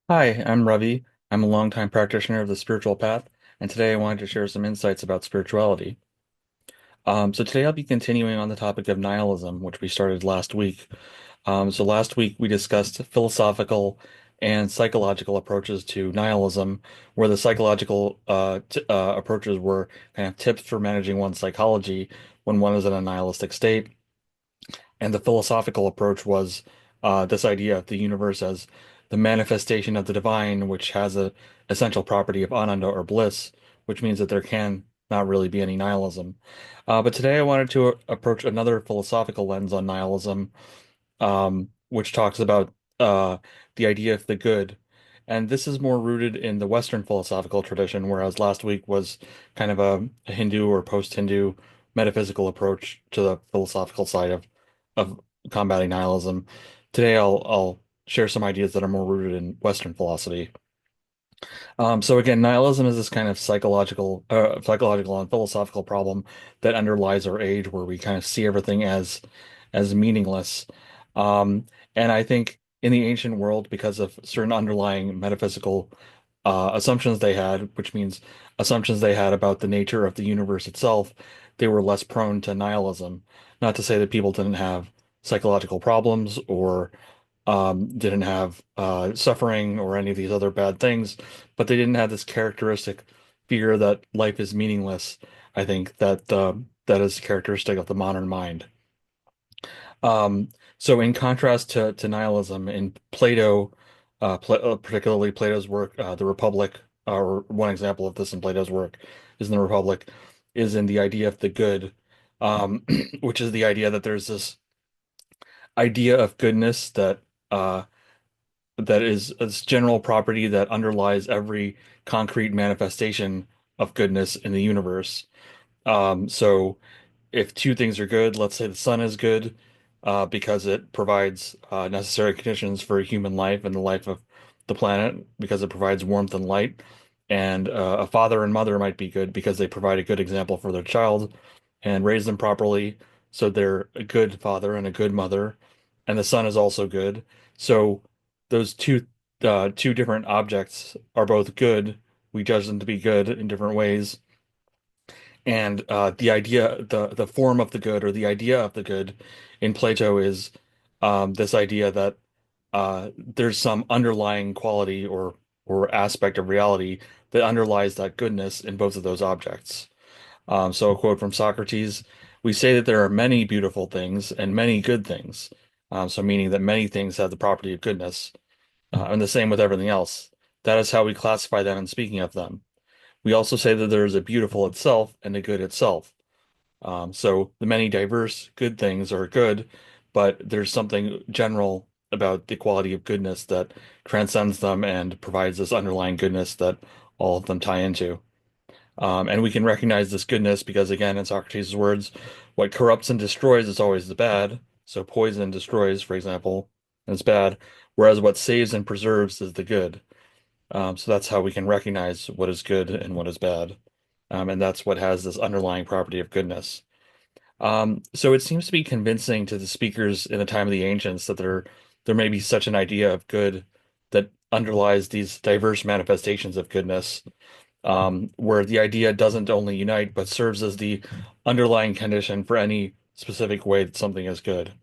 Hi, I'm Ravi. I'm a longtime practitioner of the spiritual path, and today I wanted to share some insights about spirituality. So today I'll be continuing on the topic of nihilism, which we started last week. So last week we discussed philosophical and psychological approaches to nihilism, where the psychological approaches were kind of tips for managing one's psychology when one is in a nihilistic state. And the philosophical approach was this idea of the universe as the manifestation of the divine, which has a essential property of ananda or bliss, which means that there can not really be any nihilism. But today I wanted to approach another philosophical lens on nihilism, which talks about the idea of the good. And this is more rooted in the Western philosophical tradition, whereas last week was kind of a Hindu or post-Hindu metaphysical approach to the philosophical side of combating nihilism. Today I'll share some ideas that are more rooted in Western philosophy. So again, nihilism is this kind of psychological and philosophical problem that underlies our age, where we kind of see everything as meaningless. Um, and I think in the ancient world, because of certain underlying metaphysical assumptions they had, which means assumptions they had about the nature of the universe itself, they were less prone to nihilism. Not to say that people didn't have psychological problems or didn't have suffering or any of these other bad things, but they didn't have this characteristic fear that life is meaningless. I think that is characteristic of the modern mind. So in contrast to nihilism in Plato, particularly Plato's work, The Republic, or one example of this in Plato's work is in The Republic, is in the idea of the good, which is the idea that there's this idea of goodness uh, that is a general property that underlies every concrete manifestation of goodness in the universe. So if two things are good, let's say the sun is good, because it provides necessary conditions for human life and the life of the planet, because it provides warmth and light. And a father and mother might be good because they provide a good example for their child and raise them properly. So they're a good father and a good mother. And the sun is also good. So those two different objects are both good. We judge them to be good in different ways. And the idea, the form of the good or the idea of the good in Plato is this idea that there's some underlying quality or aspect of reality that underlies that goodness in both of those objects. So a quote from Socrates, we say that there are many beautiful things and many good things. So meaning that many things have the property of goodness, and the same with everything else. That is how we classify them in speaking of them. We also say that there is a beautiful itself and a good itself. So the many diverse good things are good, but there's something general about the quality of goodness that transcends them and provides this underlying goodness that all of them tie into. And we can recognize this goodness because, again, in Socrates' words, what corrupts and destroys is always the bad. So poison destroys, for example, and it's bad, whereas what saves and preserves is the good. So that's how we can recognize what is good and what is bad. And that's what has this underlying property of goodness. So it seems to be convincing to the speakers in the time of the ancients that there may be such an idea of good that underlies these diverse manifestations of goodness, where the idea doesn't only unite but serves as the underlying condition for any specific way that something is good.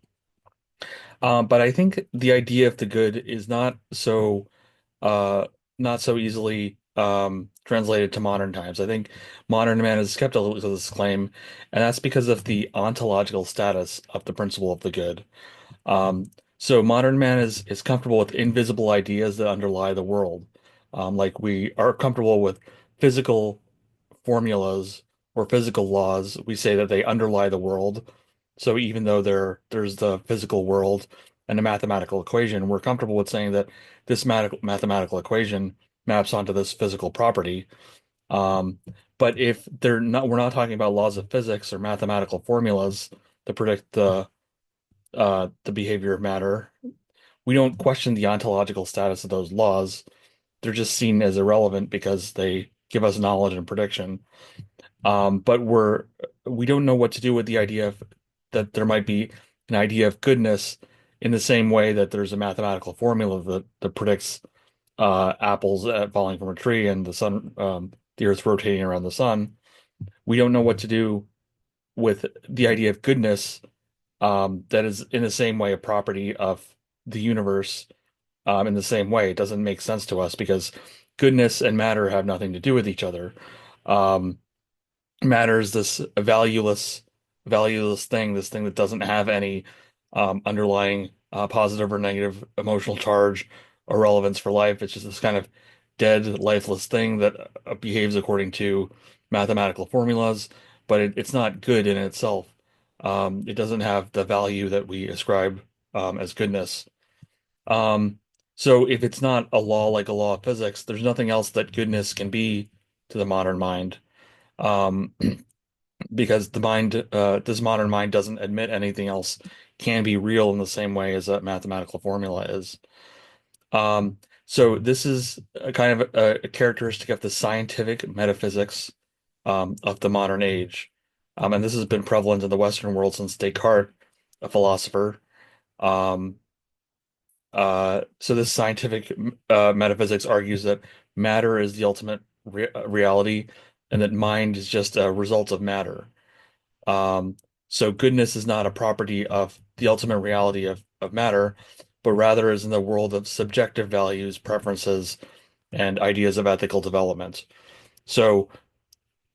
But I think the idea of the good is uh, not so easily translated to modern times. I think modern man is skeptical of this claim, and that's because of the ontological status of the principle of the good. So modern man is comfortable with invisible ideas that underlie the world. Like we are comfortable with physical formulas or physical laws. We say that they underlie the world. So even though there's the physical world and a mathematical equation, we're comfortable with saying that this mathematical equation maps onto this physical property. Um, but if we're not talking about laws of physics or mathematical formulas that predict the behavior of matter. We don't question the ontological status of those laws. They're just seen as irrelevant because they give us knowledge and prediction. But we don't know what to do with the idea of that there might be an idea of goodness in the same way that there's a mathematical formula that predicts apples falling from a tree and the Earth's rotating around the sun. We don't know what to do with the idea of goodness, that is in the same way a property of the universe, in the same way. It doesn't make sense to us because goodness and matter have nothing to do with each other. Um, Matter is this valueless thing, this thing that doesn't have any underlying positive or negative emotional charge or relevance for life. It's just this kind of dead, lifeless thing that behaves according to mathematical formulas, but it's not good in itself. It doesn't have the value that we ascribe as goodness. Um, so if it's not a law like a law of physics, there's nothing else that goodness can be to the modern mind. Um, because this modern mind doesn't admit anything else can be real in the same way as a mathematical formula is. Um, so this is a kind of a characteristic of the scientific metaphysics of the modern age. And this has been prevalent in the Western world since Descartes, a philosopher. Um, so this scientific metaphysics argues that matter is the ultimate reality and that mind is just a result of matter. Um, so goodness is not a property of the ultimate reality of matter, but rather is in the world of subjective values, preferences, and ideas of ethical development. So,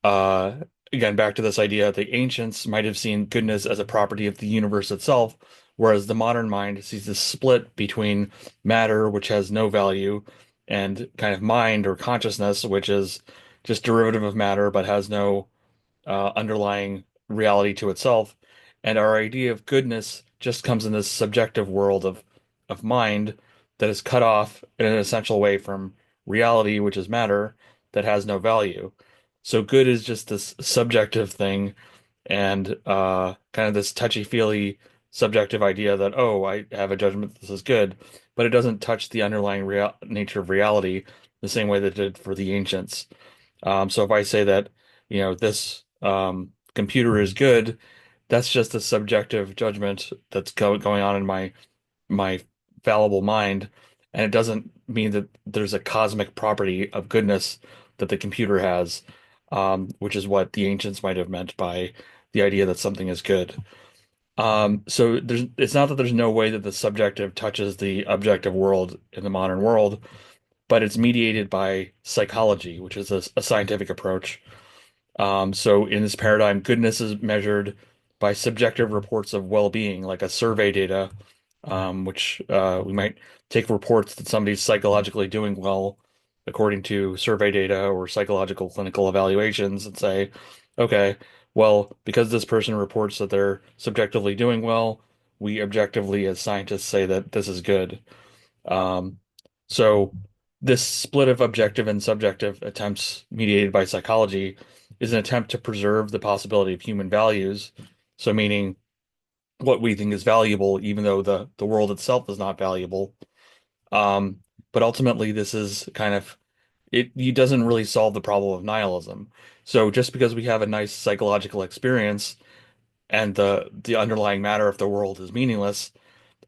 uh, again, back to this idea, the ancients might have seen goodness as a property of the universe itself, whereas the modern mind sees this split between matter, which has no value, and kind of mind or consciousness, which is just derivative of matter but has no underlying reality to itself. And our idea of goodness just comes in this subjective world of mind that is cut off in an essential way from reality, which is matter, that has no value. So good is just this subjective thing and kind of this touchy-feely subjective idea that, oh, I have a judgment that this is good, but it doesn't touch the underlying nature of reality the same way that it did for the ancients. So if I say that, this computer is good, that's just a subjective judgment that's going on in my fallible mind, and it doesn't mean that there's a cosmic property of goodness that the computer has, which is what the ancients might have meant by the idea that something is good. So it's not that there's no way that the subjective touches the objective world in the modern world, but it's mediated by psychology, which is a scientific approach. So in this paradigm, goodness is measured by subjective reports of well-being, like a survey data, which we might take reports that somebody's psychologically doing well according to survey data or psychological clinical evaluations and say, okay, well, because this person reports that they're subjectively doing well, we objectively as scientists say that this is good. Um, so this split of objective and subjective attempts mediated by psychology is an attempt to preserve the possibility of human values. So meaning what we think is valuable, even though the world itself is not valuable. Um, but ultimately this is kind of it doesn't really solve the problem of nihilism. So just because we have a nice psychological experience and the underlying matter of the world is meaningless,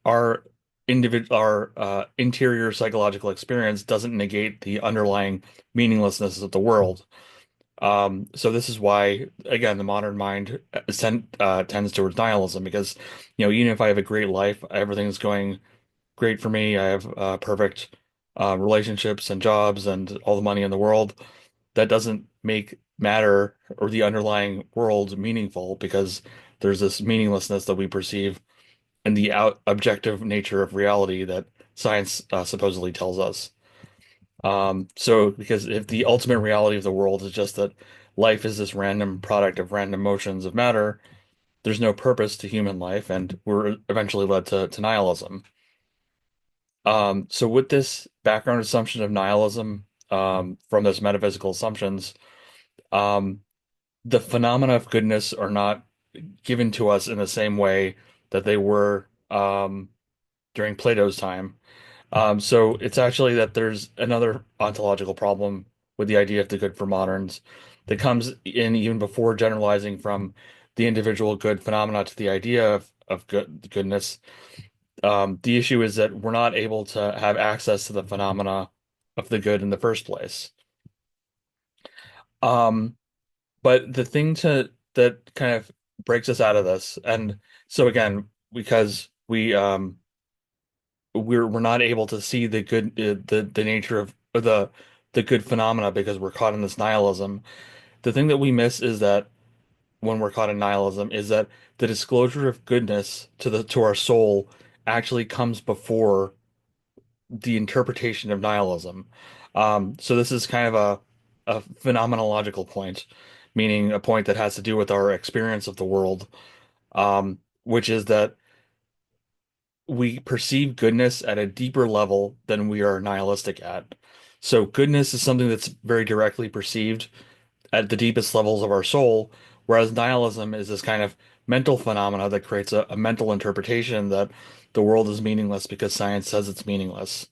our interior psychological experience doesn't negate the underlying meaninglessness of the world. So this is why, again, the modern mind tends towards nihilism because, even if I have a great life, everything's going great for me, I have perfect relationships and jobs and all the money in the world, that doesn't make matter or the underlying world meaningful because there's this meaninglessness that we perceive and the objective nature of reality that science supposedly tells us. So because if the ultimate reality of the world is just that life is this random product of random motions of matter, there's no purpose to human life, and we're eventually led to nihilism. So with this background assumption of nihilism, from those metaphysical assumptions, um, the phenomena of goodness are not given to us in the same way that they were during Plato's time. So it's actually that there's another ontological problem with the idea of the good for moderns that comes in even before generalizing from the individual good phenomena to the idea of goodness. The issue is that we're not able to have access to the phenomena of the good in the first place. Um, but the thing to that kind of breaks us out of this, and so again, because we're not able to see the good the nature of the good phenomena because we're caught in this nihilism. The thing that we miss is that when we're caught in nihilism is that the disclosure of goodness to our soul actually comes before the interpretation of nihilism. So this is kind of a phenomenological point, meaning a point that has to do with our experience of the world, which is that we perceive goodness at a deeper level than we are nihilistic at. So goodness is something that's very directly perceived at the deepest levels of our soul, whereas nihilism is this kind of mental phenomena that creates a mental interpretation that the world is meaningless because science says it's meaningless.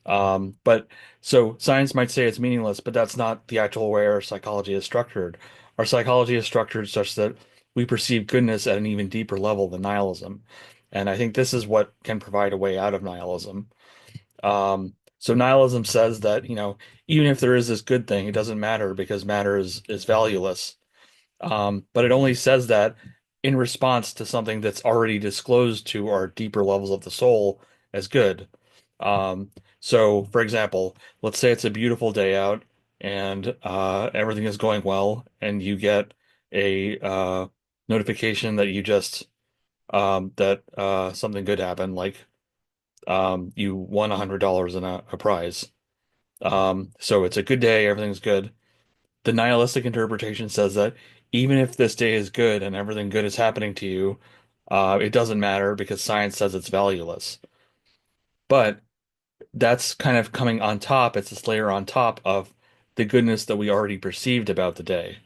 But so science might say it's meaningless, but that's not the actual way our psychology is structured. Our psychology is structured such that we perceive goodness at an even deeper level than nihilism. And I think this is what can provide a way out of nihilism. So nihilism says that, even if there is this good thing, it doesn't matter because matter is valueless. But it only says that in response to something that's already disclosed to our deeper levels of the soul as good. Um, so, for example, let's say it's a beautiful day out and everything is going well, and you get a notification that you just that something good happened, like you won $100 in a prize. So it's a good day, everything's good. The nihilistic interpretation says that even if this day is good and everything good is happening to you, it doesn't matter because science says it's valueless. But that's kind of coming on top. It's this layer on top of the goodness that we already perceived about the day.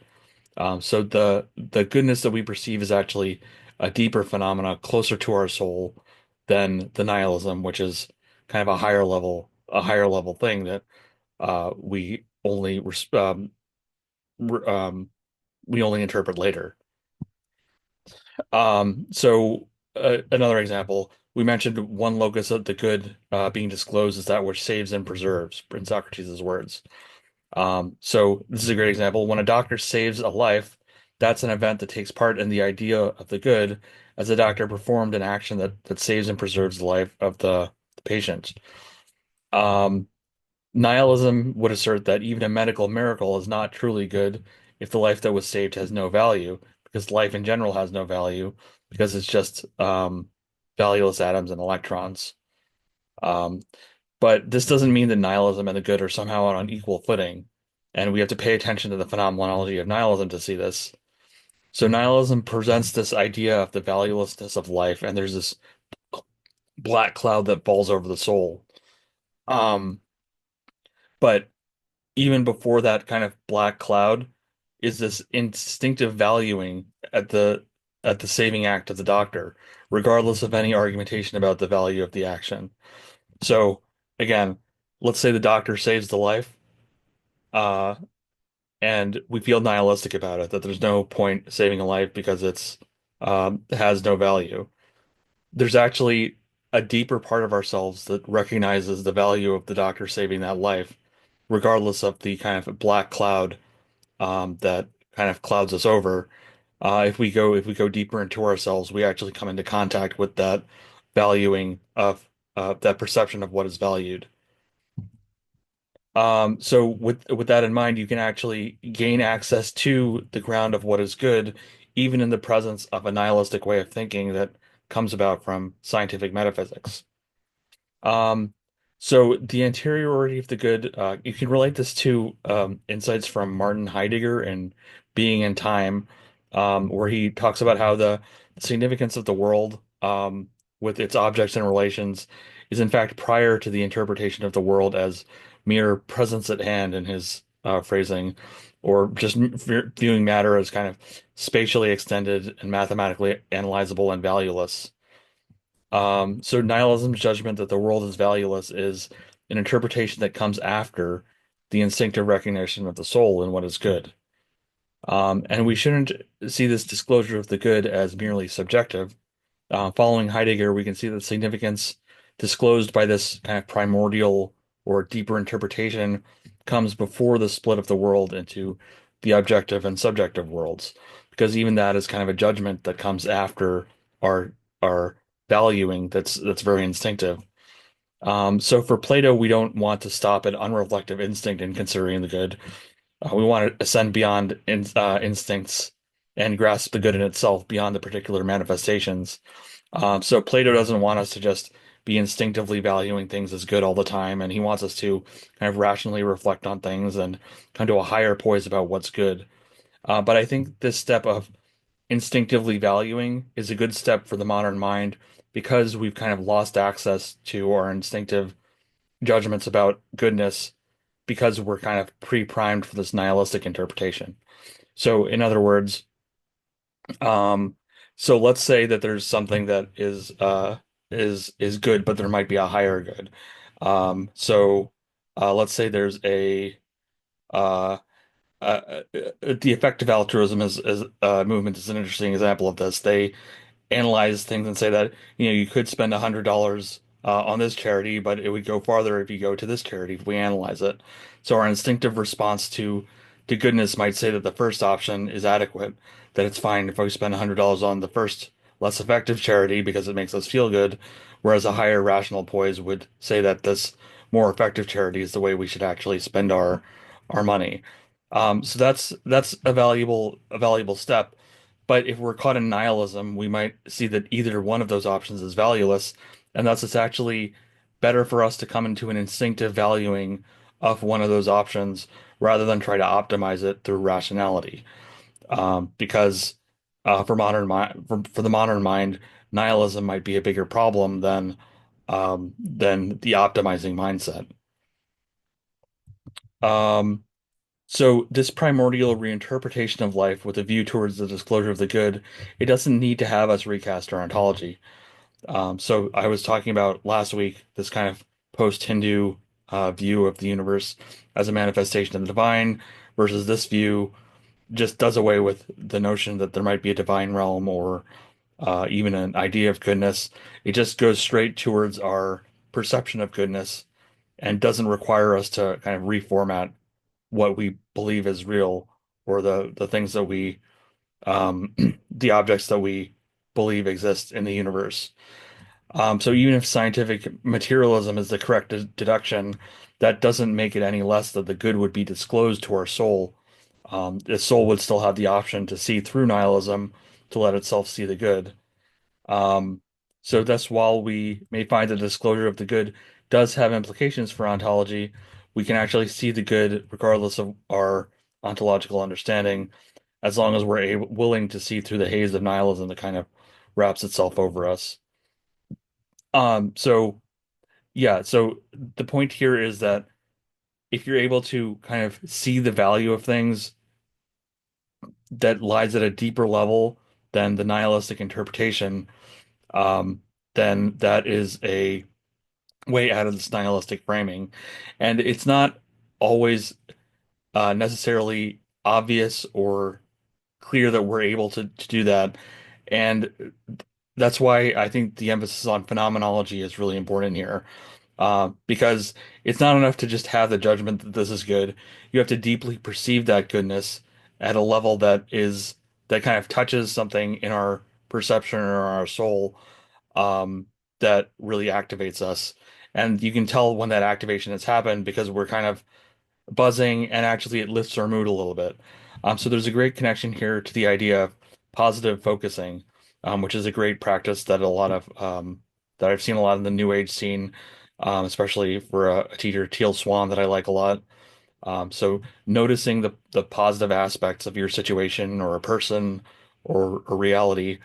So the goodness that we perceive is actually a deeper phenomena, closer to our soul than the nihilism, which is kind of a higher level thing that we only re- um, we only interpret later. So another example, we mentioned one locus of the good being disclosed is that which saves and preserves, in Socrates' words. So this is a great example. When a doctor saves a life, that's an event that takes part in the idea of the good, as the doctor performed an action that saves and preserves the life of the patient. Um, Nihilism would assert that even a medical miracle is not truly good if the life that was saved has no value, because life in general has no value, because it's just valueless atoms and electrons. Um, but this doesn't mean that nihilism and the good are somehow on equal footing, and we have to pay attention to the phenomenology of nihilism to see this. So nihilism presents this idea of the valuelessness of life, and there's this black cloud that falls over the soul. Um, but even before that kind of black cloud is this instinctive valuing at the saving act of the doctor, regardless of any argumentation about the value of the action. So again, let's say the doctor saves the life, uh, and we feel nihilistic about it, that there's no point saving a life because has no value. There's actually a deeper part of ourselves that recognizes the value of the doctor saving that life, regardless of the kind of black cloud that kind of clouds us over. If we go deeper into ourselves, we actually come into contact with that valuing of that perception of what is valued. So with that in mind, you can actually gain access to the ground of what is good, even in the presence of a nihilistic way of thinking that comes about from scientific metaphysics. Um, so the interiority of the good, you can relate this to insights from Martin Heidegger in Being and Time, where he talks about how the significance of the world, with its objects and relations, is in fact prior to the interpretation of the world as mere presence at hand in his phrasing, or just viewing matter as kind of spatially extended and mathematically analyzable and valueless. So nihilism's judgment that the world is valueless is an interpretation that comes after the instinctive recognition of the soul and what is good. And we shouldn't see this disclosure of the good as merely subjective. Following Heidegger, we can see the significance disclosed by this kind of primordial or deeper interpretation comes before the split of the world into the objective and subjective worlds, because even that is kind of a judgment that comes after our our valuing that's very instinctive. So for Plato, we don't want to stop at unreflective instinct in considering the good. We want to ascend beyond instincts and grasp the good in itself beyond the particular manifestations. So Plato doesn't want us to just be instinctively valuing things as good all the time, and he wants us to kind of rationally reflect on things and come to a higher poise about what's good. But I think this step of instinctively valuing is a good step for the modern mind because we've kind of lost access to our instinctive judgments about goodness because we're kind of pre-primed for this nihilistic interpretation. So, in other words, um, so let's say that there's something that is good, but there might be a higher good. Let's say there's uh, the effective altruism is movement is an interesting example of this. They analyze things and say that, you could spend $100 on this charity, but it would go farther if you go to this charity if we analyze it. So our instinctive response to goodness might say that the first option is adequate, that it's fine if we spend $100 on the first less effective charity because it makes us feel good, whereas a higher rational poise would say that this more effective charity is the way we should actually spend our money. So that's a valuable step. But if we're caught in nihilism, we might see that either one of those options is valueless, and thus it's actually better for us to come into an instinctive valuing of one of those options rather than try to optimize it through rationality. Because for the modern mind, nihilism might be a bigger problem than the optimizing mindset. Um, So this primordial reinterpretation of life with a view towards the disclosure of the good, it doesn't need to have us recast our ontology. So I was talking about last week this kind of post-Hindu view of the universe as a manifestation of the divine versus this view just does away with the notion that there might be a divine realm or even an idea of goodness. It just goes straight towards our perception of goodness and doesn't require us to kind of reformat what we believe is real or the things that we the objects that we believe exist in the universe. So even if scientific materialism is the correct deduction, that doesn't make it any less that the good would be disclosed to our soul. The soul would still have the option to see through nihilism to let itself see the good. Um, so thus, while we may find the disclosure of the good does have implications for ontology, we can actually see the good regardless of our ontological understanding, as long as we're willing to see through the haze of nihilism that kind of wraps itself over us. So yeah, so the point here is that if you're able to kind of see the value of things that lies at a deeper level than the nihilistic interpretation, um, then that is a way out of this nihilistic framing. And it's not always necessarily obvious or clear that we're able to do that. And that's why I think the emphasis on phenomenology is really important here. Because it's not enough to just have the judgment that this is good. You have to deeply perceive that goodness at a level that kind of touches something in our perception or our soul um, that really activates us. And you can tell when that activation has happened because we're kind of buzzing and actually it lifts our mood a little bit. So there's a great connection here to the idea of positive focusing, which is a great practice that that I've seen a lot in the New Age scene, especially for a teacher, Teal Swan, that I like a lot. So noticing the positive aspects of your situation or a person or a reality.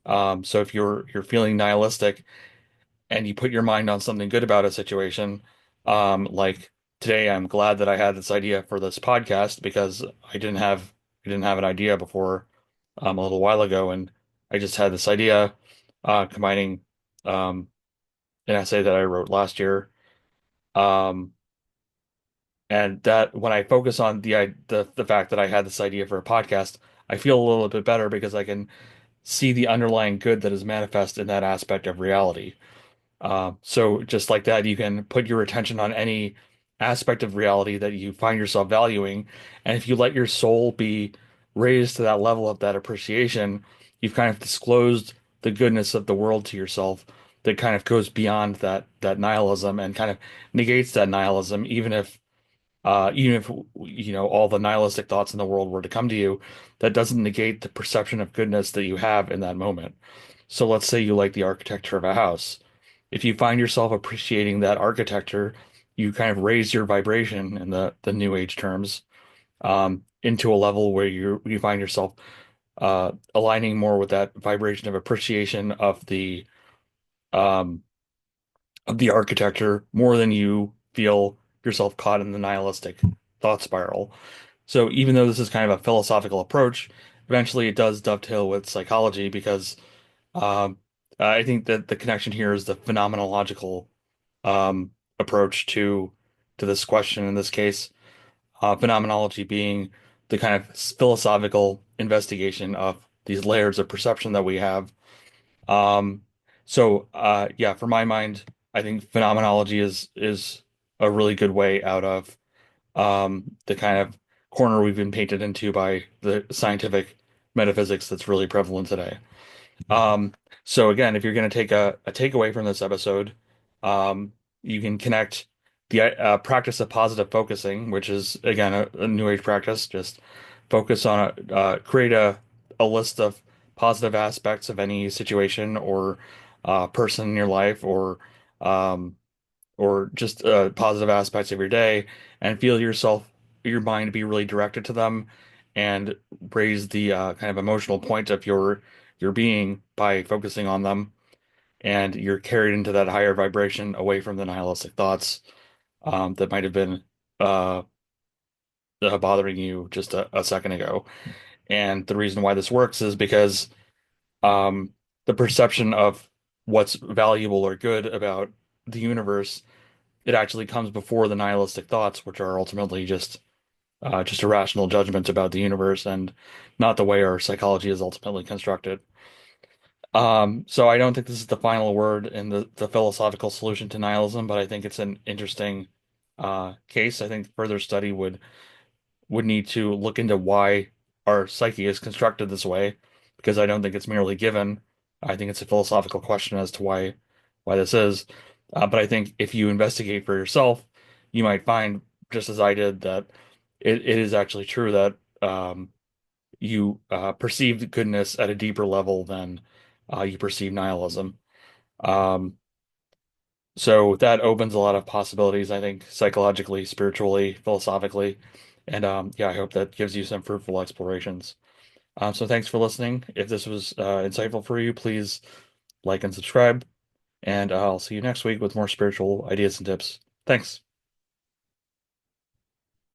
So if you're feeling nihilistic, and you put your mind on something good about a situation, like today, I'm glad that I had this idea for this podcast because I didn't have an idea before a little while ago, and I just had this idea combining um, an essay that I wrote last year, um, and that when I focus on the fact that I had this idea for a podcast, I feel a little bit better because I can see the underlying good that is manifest in that aspect of reality. So just like that, you can put your attention on any aspect of reality that you find yourself valuing. And if you let your soul be raised to that level of that appreciation, you've kind of disclosed the goodness of the world to yourself that kind of goes beyond that nihilism and kind of negates that nihilism, even if all the nihilistic thoughts in the world were to come to you, that doesn't negate the perception of goodness that you have in that moment. So let's say you like the architecture of a house. If you find yourself appreciating that architecture, you kind of raise your vibration in the new age terms, into a level where you find yourself aligning more with that vibration of appreciation um, of the architecture more than you feel yourself caught in the nihilistic thought spiral. So even though this is kind of a philosophical approach, eventually it does dovetail with psychology because um, I think that the connection here is the phenomenological approach to this question in this case. Phenomenology being the kind of philosophical investigation of these layers of perception that we have. Um, yeah, for my mind, I think phenomenology is a really good way out of the kind of corner we've been painted into by the scientific metaphysics that's really prevalent today. Um, so again, if you're going to take a takeaway from this episode, you can connect the practice of positive focusing, which is again a new age practice. Just focus on create a list of positive aspects of any situation or person in your life, um, or just positive aspects of your day, and feel your mind be really directed to them, and raise the kind of emotional point of your being by focusing on them, and you're carried into that higher vibration away from the nihilistic thoughts that might have been uh, bothering you just a second ago. And the reason why this works is because um, the perception of what's valuable or good about the universe, it actually comes before the nihilistic thoughts, which are ultimately just irrational judgments about the universe and not the way our psychology is ultimately constructed. So I don't think this is the final word in the philosophical solution to nihilism, but I think it's an interesting case. I think further study would need to look into why our psyche is constructed this way, because I don't think it's merely given. I think it's a philosophical question as to why this is. But I think if you investigate for yourself, you might find, just as I did, that it is actually true that you perceive goodness at a deeper level than you perceive nihilism. Um, so that opens a lot of possibilities, I think, psychologically, spiritually, philosophically. And yeah, I hope that gives you some fruitful explorations. So thanks for listening. If this was insightful for you, please like and subscribe. And I'll see you next week with more spiritual ideas and tips. Thanks.